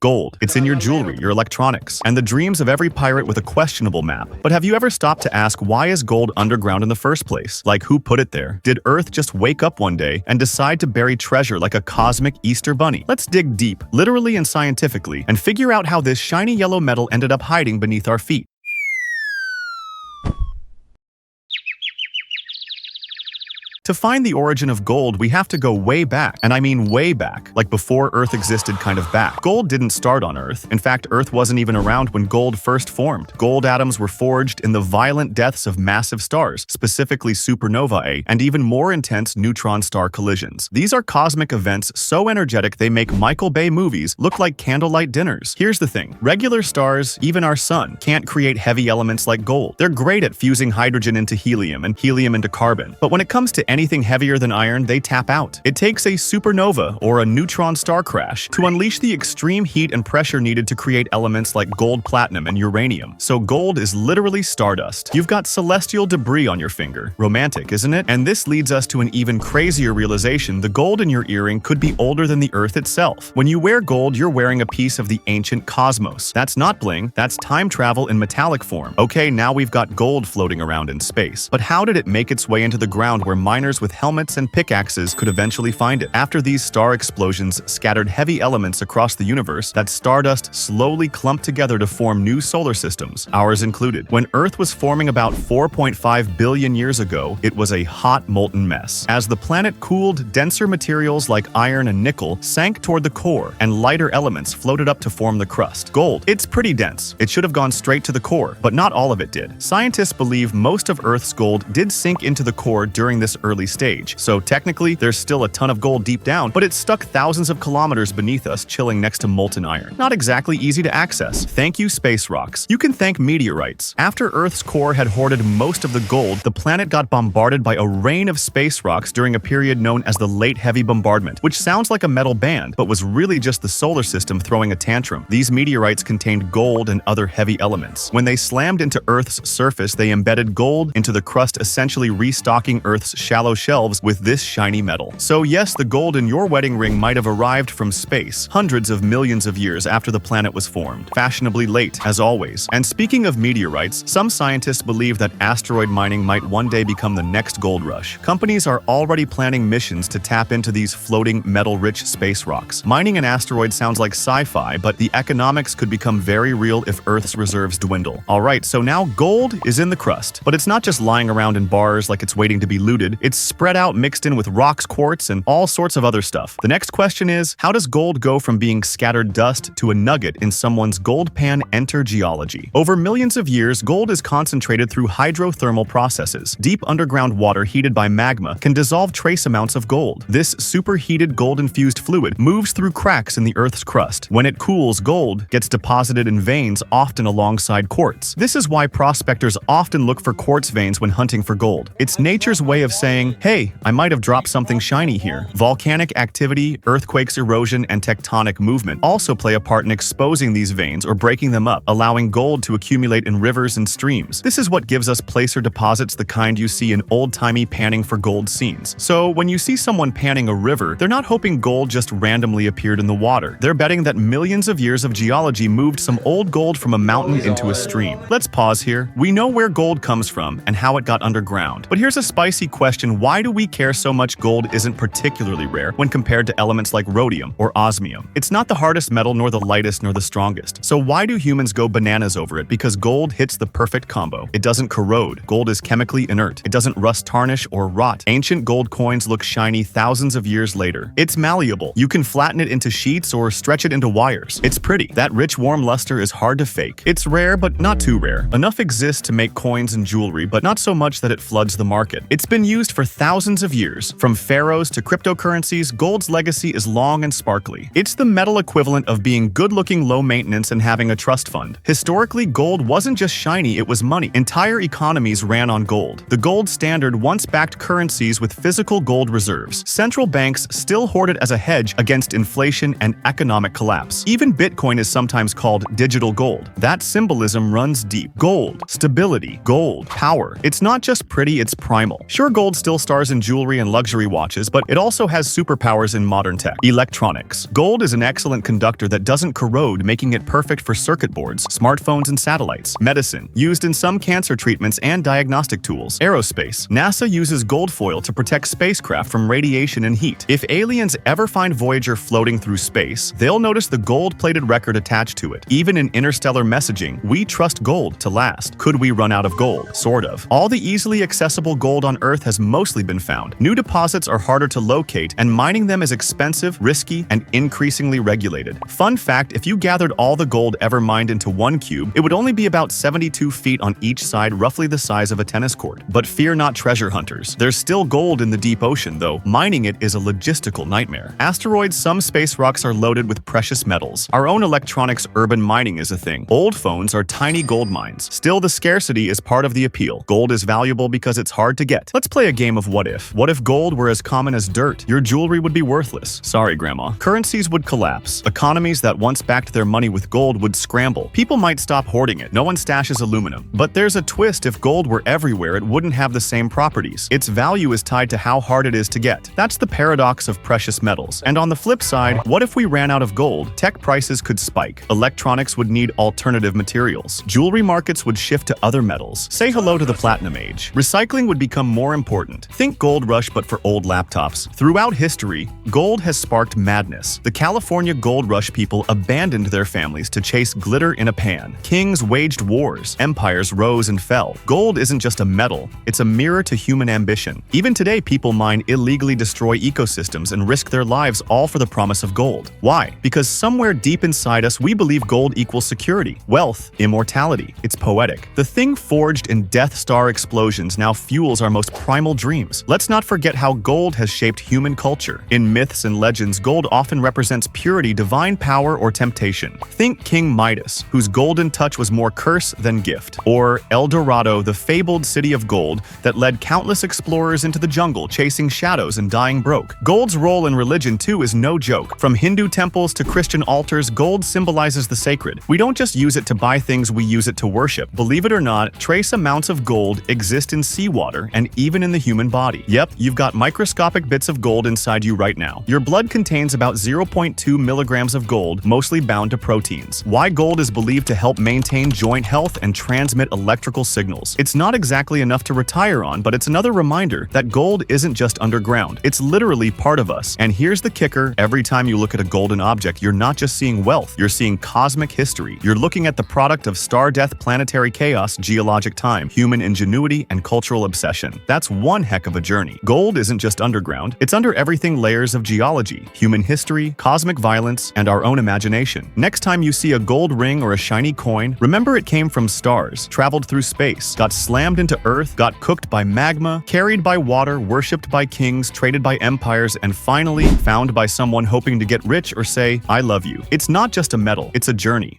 Gold. It's in your jewelry, your electronics, and the dreams of every pirate with a questionable map. But have you ever stopped to ask, why is gold underground in the first place? Like, who put it there? Did Earth just wake up one day and decide to bury treasure like a cosmic Easter bunny? Let's dig deep, literally and scientifically, and figure out how this shiny yellow metal ended up hiding beneath our feet. To find the origin of gold, we have to go way back, and I mean way back, like before Earth existed kind of back. Gold didn't start on Earth. In fact, Earth wasn't even around when gold first formed. Gold atoms were forged in the violent deaths of massive stars, specifically supernovae, and even more intense neutron star collisions. These are cosmic events so energetic they make Michael Bay movies look like candlelight dinners. Here's the thing. Regular stars, even our sun, can't create heavy elements like gold. They're great at fusing hydrogen into helium and helium into carbon, but when it comes to anything heavier than iron, they tap out. It takes a supernova or a neutron star crash to unleash the extreme heat and pressure needed to create elements like gold, platinum, and uranium. So gold is literally stardust. You've got celestial debris on your finger. Romantic, isn't it? And this leads us to an even crazier realization. The gold in your earring could be older than the Earth itself. When you wear gold, you're wearing a piece of the ancient cosmos. That's not bling, that's time travel in metallic form. Okay, now we've got gold floating around in space. But how did it make its way into the ground where miners with helmets and pickaxes could eventually find it? After these star explosions scattered heavy elements across the universe, that stardust slowly clumped together to form new solar systems, ours included. When Earth was forming about 4.5 billion years ago, it was a hot, molten mess. As the planet cooled, denser materials like iron and nickel sank toward the core, and lighter elements floated up to form the crust. Gold. It's pretty dense. It should have gone straight to the core, but not all of it did. Scientists believe most of Earth's gold did sink into the core during this early stage. So technically, there's still a ton of gold deep down, but it's stuck thousands of kilometers beneath us, chilling next to molten iron. Not exactly easy to access. Thank you, space rocks. You can thank meteorites. After Earth's core had hoarded most of the gold, the planet got bombarded by a rain of space rocks during a period known as the Late Heavy Bombardment, which sounds like a metal band, but was really just the solar system throwing a tantrum. These meteorites contained gold and other heavy elements. When they slammed into Earth's surface, they embedded gold into the crust, essentially restocking Earth's shallow shelves with this shiny metal. So yes, the gold in your wedding ring might have arrived from space, hundreds of millions of years after the planet was formed. Fashionably late, as always. And speaking of meteorites, some scientists believe that asteroid mining might one day become the next gold rush. Companies are already planning missions to tap into these floating, metal-rich space rocks. Mining an asteroid sounds like sci-fi, but the economics could become very real if Earth's reserves dwindle. Alright, so now gold is in the crust. But it's not just lying around in bars like it's waiting to be looted. It's spread out, mixed in with rocks, quartz, and all sorts of other stuff. The next question is, how does gold go from being scattered dust to a nugget in someone's gold pan? Enter geology. Over millions of years, gold is concentrated through hydrothermal processes. Deep underground water heated by magma can dissolve trace amounts of gold. This superheated gold-infused fluid moves through cracks in the Earth's crust. When it cools, gold gets deposited in veins, often alongside quartz. This is why prospectors often look for quartz veins when hunting for gold. It's nature's way of saying, hey, I might have dropped something shiny here. Volcanic activity, earthquakes, erosion, and tectonic movement also play a part in exposing these veins or breaking them up, allowing gold to accumulate in rivers and streams. This is what gives us placer deposits, the kind you see in old-timey panning for gold scenes. So when you see someone panning a river, they're not hoping gold just randomly appeared in the water. They're betting that millions of years of geology moved some old gold from a mountain into a stream. Let's pause here. We know where gold comes from and how it got underground. But here's a spicy question. Why do we care so much gold isn't particularly rare when compared to elements like rhodium or osmium? It's not the hardest metal, nor the lightest, nor the strongest. So why do humans go bananas over it? Because gold hits the perfect combo. It doesn't corrode. Gold is chemically inert. It doesn't rust, tarnish, or rot. Ancient gold coins look shiny thousands of years later. It's malleable. You can flatten it into sheets or stretch it into wires. It's pretty. That rich, warm luster is hard to fake. It's rare, but not too rare. Enough exists to make coins and jewelry, but not so much that it floods the market. It's been used for thousands of years. From pharaohs to cryptocurrencies, gold's legacy is long and sparkly. It's the metal equivalent of being good-looking, low-maintenance, and having a trust fund. Historically, gold wasn't just shiny, it was money. Entire economies ran on gold. The gold standard once backed currencies with physical gold reserves. Central banks still hoard it as a hedge against inflation and economic collapse. Even Bitcoin is sometimes called digital gold. That symbolism runs deep. Gold, stability, gold, power. It's not just pretty, it's primal. Sure, gold still stars in jewelry and luxury watches, but it also has superpowers in modern tech. Electronics. Gold is an excellent conductor that doesn't corrode, making it perfect for circuit boards, smartphones, and satellites. Medicine. Used in some cancer treatments and diagnostic tools. Aerospace. NASA uses gold foil to protect spacecraft from radiation and heat. If aliens ever find Voyager floating through space, they'll notice the gold-plated record attached to it. Even in interstellar messaging, we trust gold to last. Could we run out of gold? Sort of. All the easily accessible gold on Earth has mostly been found. New deposits are harder to locate, and mining them is expensive, risky, and increasingly regulated. Fun fact, if you gathered all the gold ever mined into one cube, it would only be about 72 feet on each side, roughly the size of a tennis court. But fear not, treasure hunters. There's still gold in the deep ocean, though mining it is a logistical nightmare. Asteroids. Some space rocks are loaded with precious metals. Our own electronics urban mining is a thing. Old phones are tiny gold mines. Still, the scarcity is part of the appeal. Gold is valuable because it's hard to get. Let's play a game of what if. What if gold were as common as dirt? Your jewelry would be worthless. Sorry, Grandma. Currencies would collapse. Economies that once backed their money with gold would scramble. People might stop hoarding it. No one stashes aluminum. But there's a twist. If gold were everywhere, it wouldn't have the same properties. Its value is tied to how hard it is to get. That's the paradox of precious metals. And on the flip side, what if we ran out of gold? Tech prices could spike. Electronics would need alternative materials. Jewelry markets would shift to other metals. Say hello to the platinum age. Recycling would become more important. Think gold rush, but for old laptops. Throughout history, gold has sparked madness. The California gold rush people abandoned their families to chase glitter in a pan. Kings waged wars. Empires rose and fell. Gold isn't just a metal, it's a mirror to human ambition. Even today, people mine, illegally destroy ecosystems, and risk their lives, all for the promise of gold. Why? Because somewhere deep inside us, we believe gold equals security, wealth, immortality. It's poetic. The thing forged in Death Star explosions now fuels our most primal dreams. Let's not forget how gold has shaped human culture. In myths and legends, gold often represents purity, divine power, or temptation. Think King Midas, whose golden touch was more curse than gift. Or El Dorado, the fabled city of gold that led countless explorers into the jungle, chasing shadows and dying broke. Gold's role in religion, too, is no joke. From Hindu temples to Christian altars, gold symbolizes the sacred. We don't just use it to buy things, we use it to worship. Believe it or not, trace amounts of gold exist in seawater and even in the human body. Yep, you've got microscopic bits of gold inside you right now. Your blood contains about 0.2 milligrams of gold, mostly bound to proteins. Why gold is believed to help maintain joint health and transmit electrical signals. It's not exactly enough to retire on, but it's another reminder that gold isn't just underground. It's literally part of us. And here's the kicker. Every time you look at a golden object, you're not just seeing wealth, you're seeing cosmic history. You're looking at the product of star death, planetary chaos, geologic time, human ingenuity, and cultural obsession. That's one heck of a journey. Gold isn't just underground, it's under everything: layers of geology, human history, cosmic violence, and our own imagination. Next time you see a gold ring or a shiny coin, remember it came from stars, traveled through space, got slammed into Earth, got cooked by magma, carried by water, worshipped by kings, traded by empires, and finally found by someone hoping to get rich or say, "I love you." It's not just a metal, it's a journey.